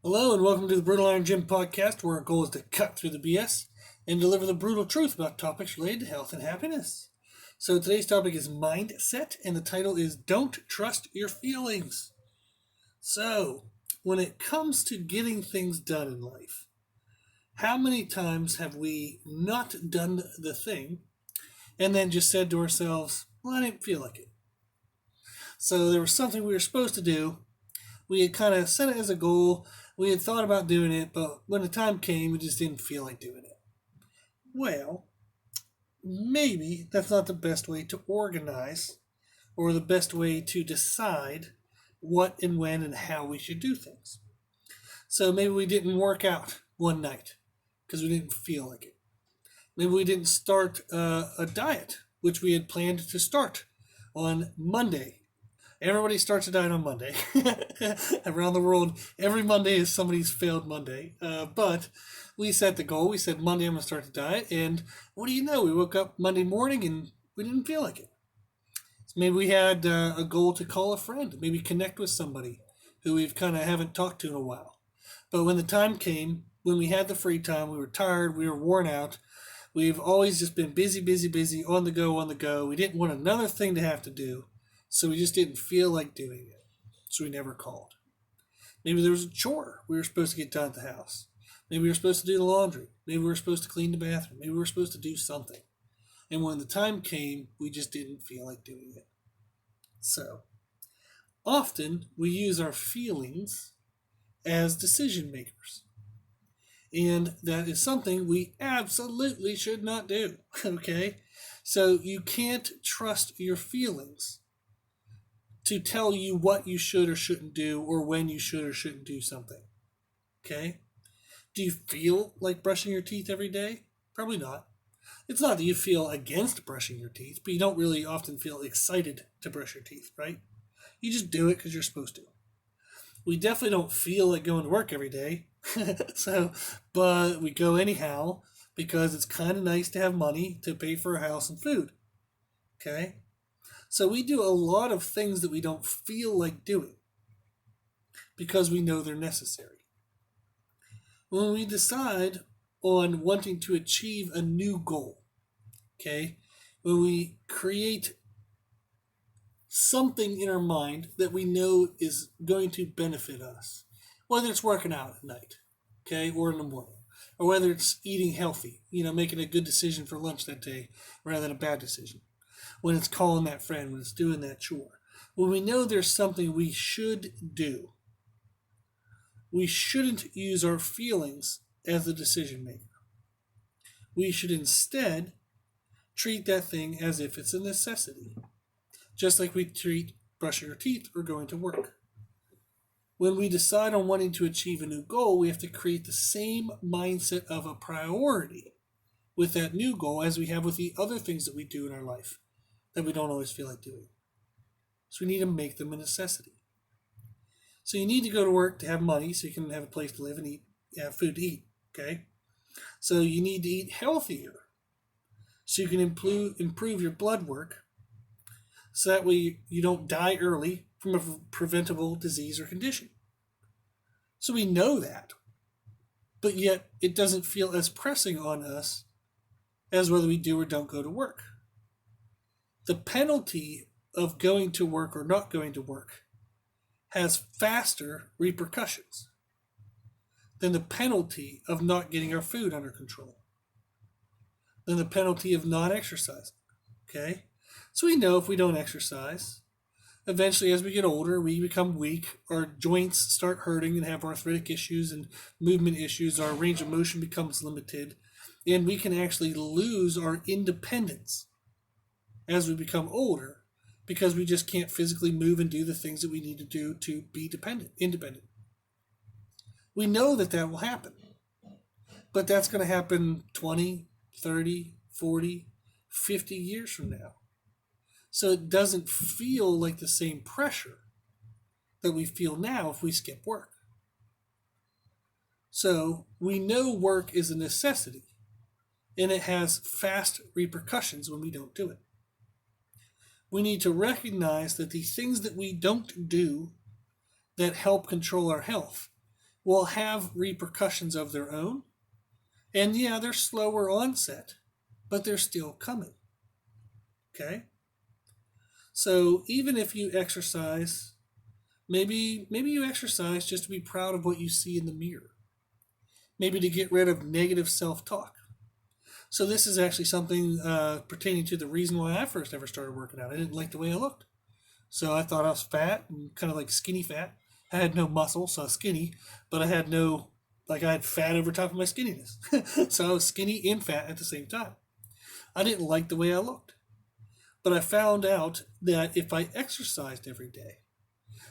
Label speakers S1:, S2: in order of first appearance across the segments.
S1: Hello and welcome to the Brutal Iron Gym podcast, where our goal is to cut through the BS and deliver the brutal truth about topics related to health and happiness. So today's topic is mindset, and the title is Don't Trust Your Feelings. So, when it comes to getting things done in life, how many times have we not done the thing and then just said to ourselves, well, I didn't feel like it. So there was something we were supposed to do. We had kind of set it as a goal. We had thought about doing it, but when the time came, we just didn't feel like doing it. Well, maybe that's not the best way to organize or the best way to decide what and when and how we should do things. So maybe we didn't work out one night because we didn't feel like it. Maybe we didn't start a diet, which we had planned to start on Monday. Everybody starts a diet on Monday. Around the world, every Monday is somebody's failed Monday. But we set the goal. We said, Monday I'm going to start the diet. And what do you know? We woke up Monday morning and we didn't feel like it. So maybe we had a goal to call a friend, maybe connect with somebody who we've kind of haven't talked to in a while. But when the time came, when we had the free time, we were tired, we were worn out. We've always just been busy, busy, busy, on the go, on the go. We didn't want another thing to have to do. So we just didn't feel like doing it. So we never called. Maybe there was a chore we were supposed to get done at the house. Maybe we were supposed to do the laundry. Maybe we were supposed to clean the bathroom. Maybe we were supposed to do something. And when the time came, we just didn't feel like doing it. So often we use our feelings as decision makers. And that is something we absolutely should not do. Okay? So you can't trust your feelings to tell you what you should or shouldn't do or when you should or shouldn't do something. Okay? Do you feel like brushing your teeth every day? Probably not. It's not that you feel against brushing your teeth, but you don't really often feel excited to brush your teeth, right? You just do it because you're supposed to. We definitely don't feel like going to work every day. But we go anyhow because it's kind of nice to have money to pay for a house and food. Okay? So we do a lot of things that we don't feel like doing because we know they're necessary. When we decide on wanting to achieve a new goal, okay, when we create something in our mind that we know is going to benefit us, whether it's working out at night, okay, or in the morning, or whether it's eating healthy, making a good decision for lunch that day rather than a bad decision, when it's calling that friend, when it's doing that chore. When we know there's something we should do, we shouldn't use our feelings as the decision maker. We should instead treat that thing as if it's a necessity, just like we treat brushing our teeth or going to work. When we decide on wanting to achieve a new goal, we have to create the same mindset of a priority with that new goal as we have with the other things that we do in our life that we don't always feel like doing. So we need to make them a necessity. So you need to go to work to have money so you can have a place to live and eat, have food to eat, okay? So you need to eat healthier so you can improve your blood work so that way you don't die early from a preventable disease or condition. So we know that, but yet it doesn't feel as pressing on us as whether we do or don't go to work. The penalty of going to work or not going to work has faster repercussions than the penalty of not getting our food under control, than the penalty of not exercising. Okay? So we know if we don't exercise, eventually as we get older, we become weak, our joints start hurting and have arthritic issues and movement issues, our range of motion becomes limited, and we can actually lose our independence as we become older because we just can't physically move and do the things that we need to do to be independent. We know that will happen, but that's going to happen 20, 30, 40, 50 years from now. So it doesn't feel like the same pressure that we feel now if we skip work. So we know work is a necessity, and it has fast repercussions when we don't do it. We need to recognize that the things that we don't do that help control our health will have repercussions of their own. And yeah, they're slower onset, but they're still coming. Okay? So even if you exercise, maybe you exercise just to be proud of what you see in the mirror. Maybe to get rid of negative self-talk. So this is actually something pertaining to the reason why I first ever started working out. I didn't like the way I looked. So I thought I was fat and kind of like skinny fat. I had no muscle, so I was skinny, but I had I had fat over top of my skinniness. So I was skinny and fat at the same time. I didn't like the way I looked. But I found out that if I exercised every day,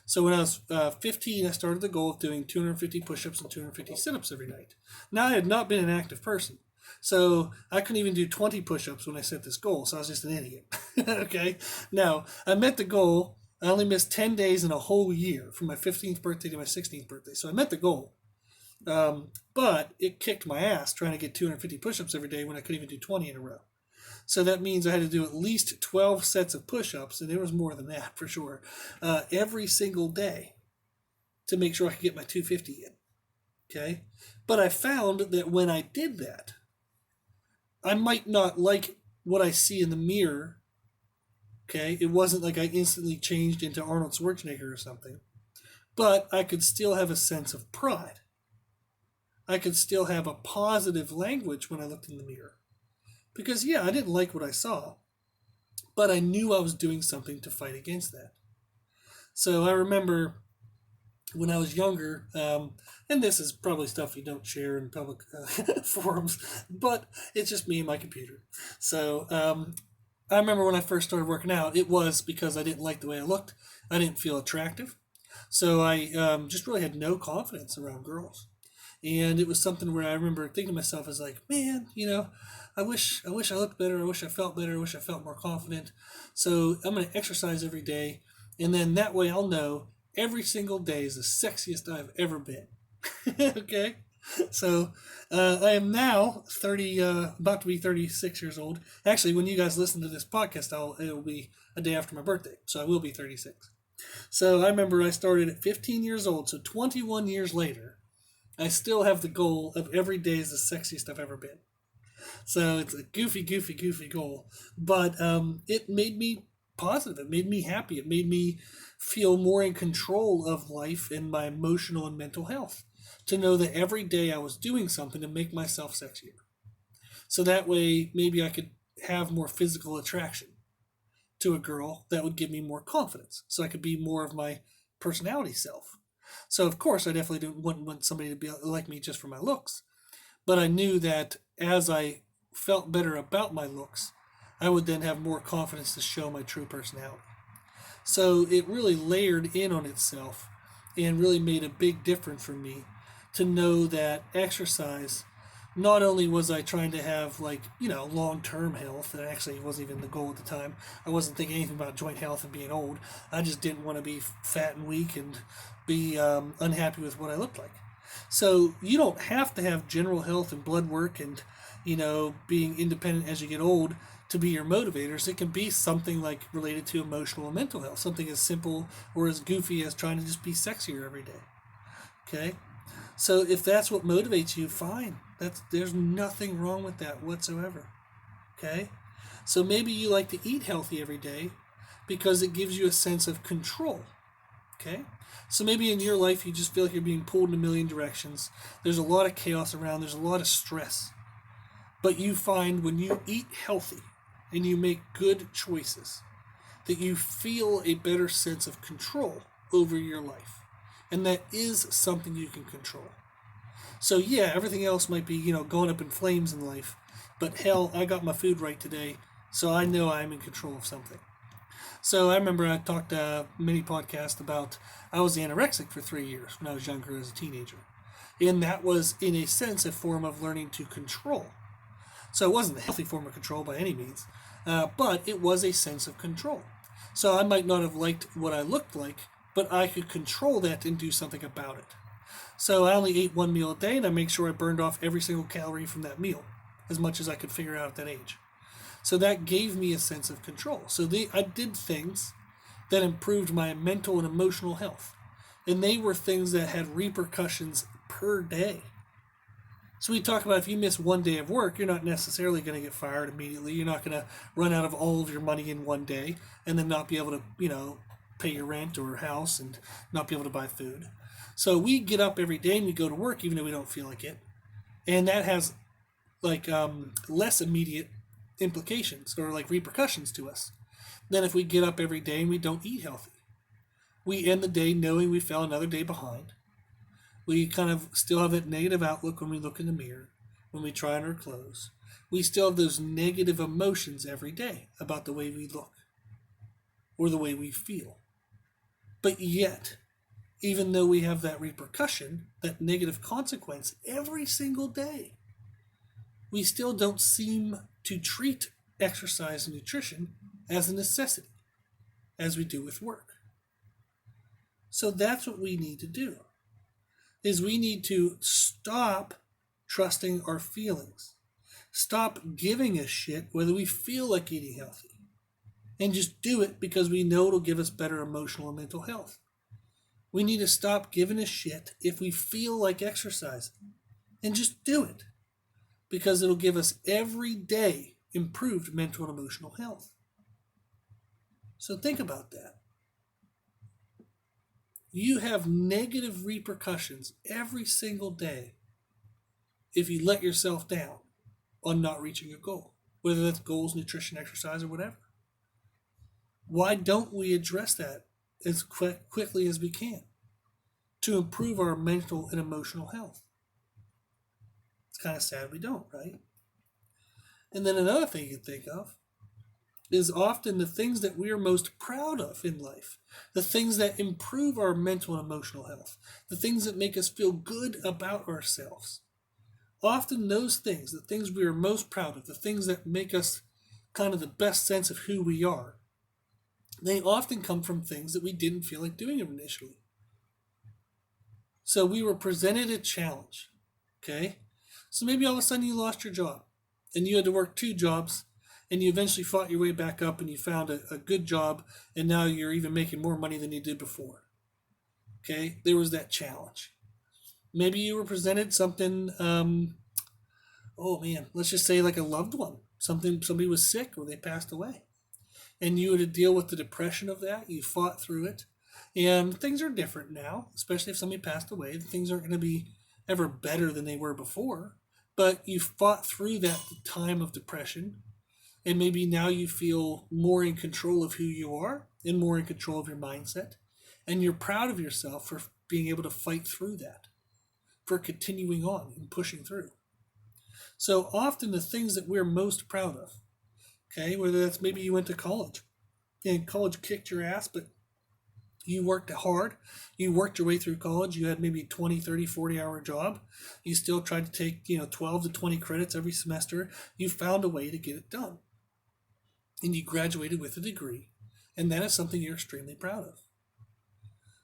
S1: so when I was 15, I started the goal of doing 250 push-ups and 250 sit-ups every night. Now, I had not been an active person, so I couldn't even do 20 push-ups when I set this goal, so I was just an idiot. Okay? Now, I met the goal. I only missed 10 days in a whole year from my 15th birthday to my 16th birthday, so I met the goal. But it kicked my ass trying to get 250 push-ups every day when I couldn't even do 20 in a row. So that means I had to do at least 12 sets of push-ups, and there was more than that for sure, every single day to make sure I could get my 250 in. Okay? But I found that when I did that, I might not like what I see in the mirror. Okay? It wasn't like I instantly changed into Arnold Schwarzenegger or something. But I could still have a sense of pride. I could still have a positive language when I looked in the mirror. Because, yeah, I didn't like what I saw, but I knew I was doing something to fight against that. So I remember when I was younger, and this is probably stuff you don't share in public forums, but it's just me and my computer. So I remember when I first started working out, it was because I didn't like the way I looked. I didn't feel attractive. So I just really had no confidence around girls. And it was something where I remember thinking to myself, I was like, man, I wish I looked better. I wish I felt better. I wish I felt more confident. So I'm going to exercise every day. And then that way I'll know every single day is the sexiest I've ever been. Okay? So I am now 30, about to be 36 years old. Actually, when you guys listen to this podcast, it'll be a day after my birthday. So I will be 36. So I remember I started at 15 years old. So 21 years later, I still have the goal of every day is the sexiest I've ever been. So it's a goofy goal. But it made me positive. It made me happy. It made me feel more in control of life and my emotional and mental health. To know that every day I was doing something to make myself sexier. So that way maybe I could have more physical attraction to a girl that would give me more confidence. So I could be more of my personality self. So, of course, I definitely wouldn't want somebody to be like me just for my looks. But I knew that as I felt better about my looks, I would then have more confidence to show my true personality. So it really layered in on itself and really made a big difference for me to know that exercise, not only was I trying to have long-term health, and actually it wasn't even the goal at the time. I wasn't thinking anything about joint health and being old. I just didn't want to be fat and weak and be unhappy with what I looked like. So you don't have to have general health and blood work and, being independent as you get old to be your motivators. It can be something like related to emotional and mental health, something as simple or as goofy as trying to just be sexier every day. Okay? So if that's what motivates you, fine. There's nothing wrong with that whatsoever. Okay? So maybe you like to eat healthy every day because it gives you a sense of control. Okay? So maybe in your life you just feel like you're being pulled in a million directions. There's a lot of chaos around. There's a lot of stress. But you find when you eat healthy and you make good choices that you feel a better sense of control over your life. And that is something you can control. So yeah, everything else might be, going up in flames in life. But hell, I got my food right today, so I know I'm in control of something. So I remember I talked a mini podcast about I was anorexic for 3 years when I was younger as a teenager. And that was, in a sense, a form of learning to control. So it wasn't a healthy form of control by any means, but it was a sense of control. So I might not have liked what I looked like, but I could control that and do something about it. So I only ate one meal a day, and I make sure I burned off every single calorie from that meal, as much as I could figure out at that age. So that gave me a sense of control. So I did things that improved my mental and emotional health. And they were things that had repercussions per day. So we talk about if you miss one day of work, you're not necessarily going to get fired immediately. You're not going to run out of all of your money in one day and then not be able to, pay your rent or house and not be able to buy food. So we get up every day and we go to work even though we don't feel like it. And that has less immediate implications or like repercussions to us than if we get up every day and we don't eat healthy. We end the day knowing we fell another day behind. We kind of still have that negative outlook when we look in the mirror, when we try on our clothes. We still have those negative emotions every day about the way we look or the way we feel. But yet, even though we have that repercussion, that negative consequence every single day, we still don't seem to treat exercise and nutrition as a necessity, as we do with work. So that's what we need to do. Is we need to stop trusting our feelings. Stop giving a shit whether we feel like eating healthy. And just do it because we know it'll give us better emotional and mental health. We need to stop giving a shit if we feel like exercising. And just do it. Because it'll give us every day improved mental and emotional health. So think about that. You have negative repercussions every single day if you let yourself down on not reaching a goal, whether that's goals, nutrition, exercise, or whatever. Why don't we address that as quickly as we can to improve our mental and emotional health? It's kind of sad we don't, right? And then another thing you can think of is often the things that we are most proud of in life, the things that improve our mental and emotional health, the things that make us feel good about ourselves. Often those things, the things we are most proud of, the things that make us kind of the best sense of who we are, they often come from things that we didn't feel like doing initially. So we were presented a challenge, okay? So maybe all of a sudden you lost your job and you had to work 2 jobs and you eventually fought your way back up and you found a good job and now you're even making more money than you did before. Okay, there was that challenge. Maybe you were presented something, let's just say like a loved one. Somebody was sick or they passed away. And you had to deal with the depression of that. You fought through it. And things are different now, especially if somebody passed away. Things aren't going to be ever better than they were before. But you fought through that time of depression. And maybe now you feel more in control of who you are and more in control of your mindset. And you're proud of yourself for being able to fight through that, for continuing on and pushing through. So often the things that we're most proud of, okay, whether that's maybe you went to college and college kicked your ass, but you worked hard, you worked your way through college, you had maybe 20, 30, 40-hour job, you still tried to take 12 to 20 credits every semester, you found a way to get it done. And you graduated with a degree, and that is something you're extremely proud of.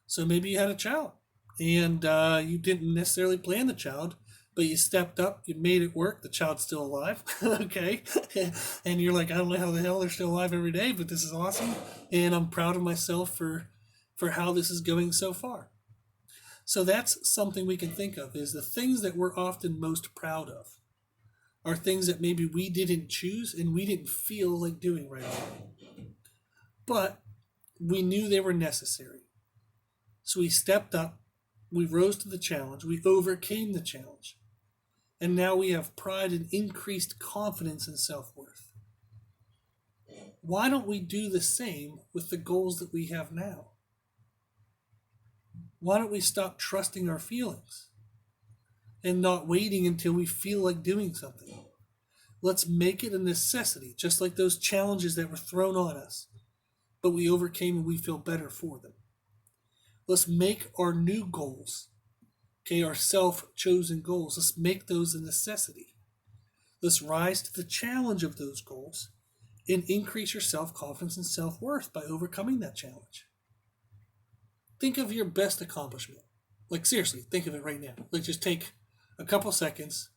S1: So maybe you had a child, and you didn't necessarily plan the child, but you stepped up, you made it work, the child's still alive, okay? And you're like, I don't know how the hell they're still alive every day, but this is awesome, and I'm proud of myself for how this is going so far. So that's something we can think of, is the things that we're often most proud of are things that maybe we didn't choose and we didn't feel like doing right away. But we knew they were necessary. So we stepped up, we rose to the challenge, we overcame the challenge. And now we have pride and increased confidence and self-worth. Why don't we do the same with the goals that we have now? Why don't we stop trusting our feelings and not waiting until we feel like doing something? Let's make it a necessity, just like those challenges that were thrown on us, but we overcame and we feel better for them. Let's make our new goals, okay, our self-chosen goals, let's make those a necessity. Let's rise to the challenge of those goals and increase your self-confidence and self-worth by overcoming that challenge. Think of your best accomplishment. Like seriously, think of it right now. Like just take a couple seconds.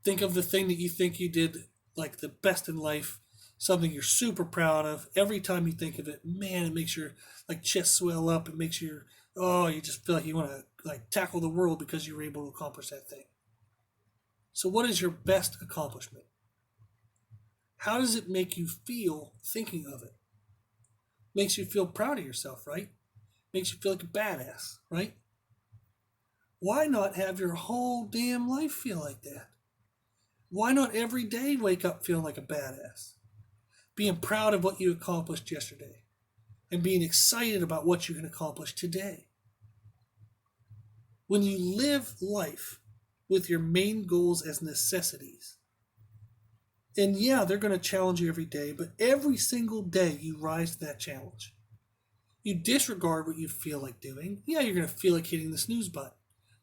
S1: Think of the thing that you think you did like the best in life, something you're super proud of. Every time you think of it, man, it makes your like chest swell up. It makes your Oh, you just feel like you want to like tackle the world because you were able to accomplish that thing. So what is your best accomplishment? How does it make you feel thinking of it? Makes you feel proud of yourself, right? Makes you feel like a badass, right? Why not have your whole damn life feel like that? Why not every day wake up feeling like a badass? Being proud of what you accomplished yesterday and being excited about what you can accomplish today. When you live life with your main goals as necessities, and yeah, they're going to challenge you every day, but every single day you rise to that challenge. You disregard what you feel like doing. Yeah, you're going to feel like hitting the snooze button.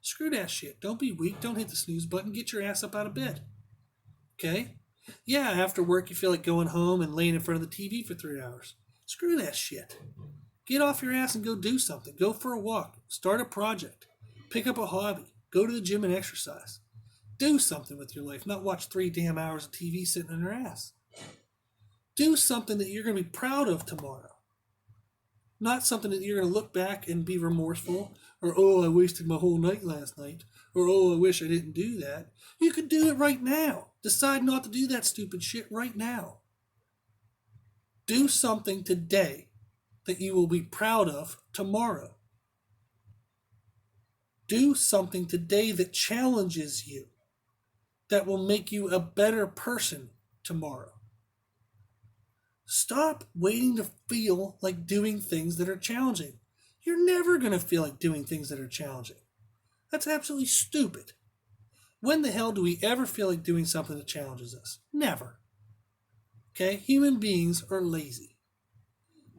S1: Screw that shit. Don't be weak. Don't hit the snooze button. Get your ass up out of bed. Okay? Yeah, after work you feel like going home and laying in front of the TV for 3 hours. Screw that shit. Get off your ass and go do something. Go for a walk. Start a project. Pick up a hobby. Go to the gym and exercise. Do something with your life, not watch 3 damn hours of TV sitting on your ass. Do something that you're going to be proud of tomorrow. Not something that you're going to look back and be remorseful, or, oh, I wasted my whole night last night, or, oh, I wish I didn't do that. You could do it right now. Decide not to do that stupid shit right now. Do something today that you will be proud of tomorrow. Do something today that challenges you, that will make you a better person tomorrow. Stop waiting to feel like doing things that are challenging. You're never going to feel like doing things that are challenging. That's absolutely stupid. When the hell do we ever feel like doing something that challenges us? Never. Okay? Human beings are lazy.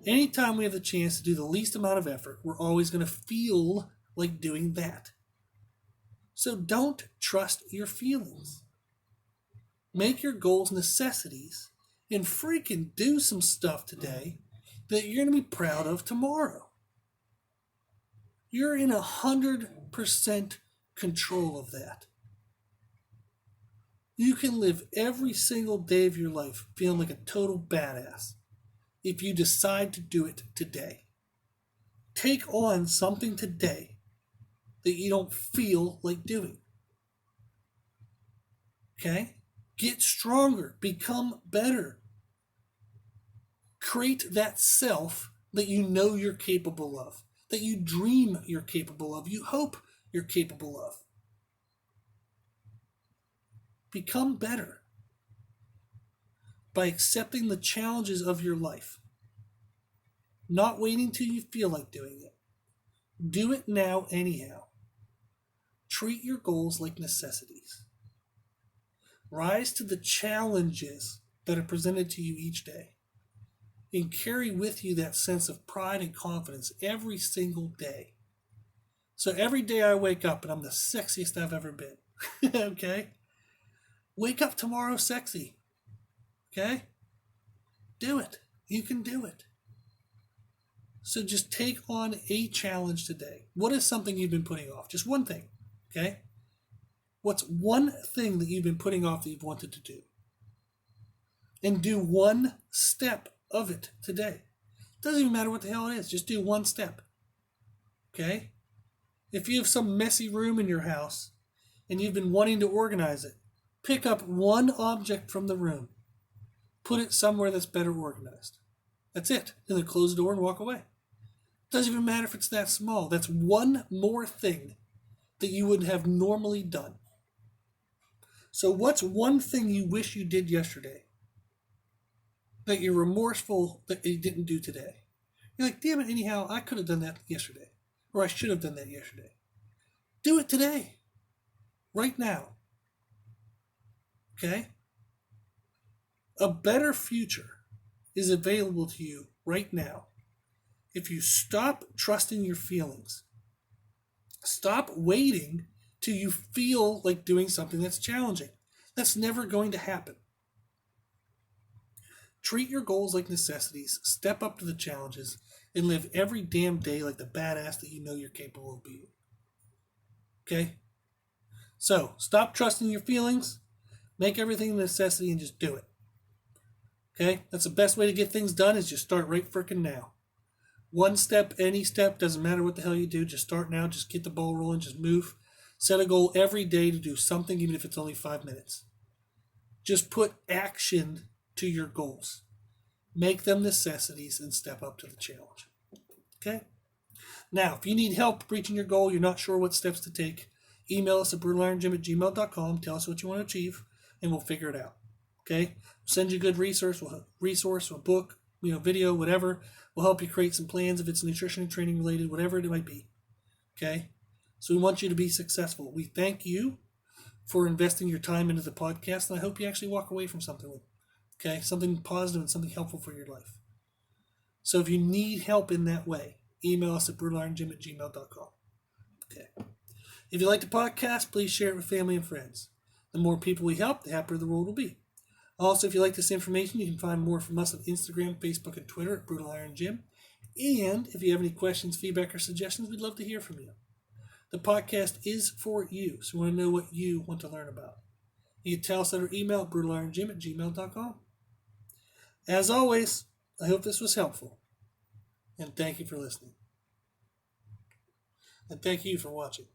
S1: Anytime we have the chance to do the least amount of effort, we're always going to feel like doing that. So don't trust your feelings. Make your goals necessities and freaking do some stuff today that you're going to be proud of tomorrow. You're in 100% control of that. You can live every single day of your life feeling like a total badass if you decide to do it today. Take on something today that you don't feel like doing. Okay? Get stronger. Become better. Create that self that you know you're capable of, that you dream you're capable of, you hope you're capable of. Become better by accepting the challenges of your life, not waiting till you feel like doing it. Do it now anyhow. Treat your goals like necessities. Rise to the challenges that are presented to you each day, and carry with you that sense of pride and confidence every single day. So every day I wake up and I'm the sexiest I've ever been. Okay? Wake up tomorrow sexy. Okay? Do it. You can do it. So just take on a challenge today. What is something you've been putting off? Just one thing. Okay? What's one thing that you've been putting off that you've wanted to do? And do one step of it today. Doesn't even matter what the hell it is. Just do one step. Okay? If you have some messy room in your house and you've been wanting to organize it, pick up one object from the room. Put it somewhere that's better organized. That's it. And then close the door and walk away. Doesn't even matter if it's that small. That's one more thing that you would have normally done. So what's one thing you wish you did yesterday that you're remorseful that you didn't do today? You're like, damn it, anyhow, I could have done that yesterday. Or I should have done that yesterday. Do it today. Right now. Okay? A better future is available to you right now if you stop trusting your feelings. Stop waiting till you feel like doing something that's challenging. That's never going to happen. Treat your goals like necessities, step up to the challenges, and live every damn day like the badass that you know you're capable of being. Okay? So, stop trusting your feelings, make everything a necessity, and just do it. Okay? That's the best way to get things done is just start right frickin' now. One step, any step, doesn't matter what the hell you do. Just start now. Just get the ball rolling. Just move. Set a goal every day to do something, even if it's only 5 minutes. Just put action to your goals. Make them necessities and step up to the challenge. Okay? Now, if you need help reaching your goal, you're not sure what steps to take, email us at brutalirongym@gmail.com. Tell us what you want to achieve, and we'll figure it out. Okay? We'll send you a good resource, a book, video, whatever. We'll help you create some plans if it's nutrition and training related, whatever it might be. Okay? So we want you to be successful. We thank you for investing your time into the podcast, and I hope you actually walk away from something with it. Okay? Something positive and something helpful for your life. So if you need help in that way, email us at brutalirongym@gmail.com. Okay. If you like the podcast, please share it with family and friends. The more people we help, the happier the world will be. Also, if you like this information, you can find more from us on Instagram, Facebook, and Twitter at Brutal Iron Gym. And if you have any questions, feedback, or suggestions, we'd love to hear from you. The podcast is for you, so we want to know what you want to learn about. You can tell us at our email at brutalirongym@gmail.com. As always, I hope this was helpful. And thank you for listening. And thank you for watching.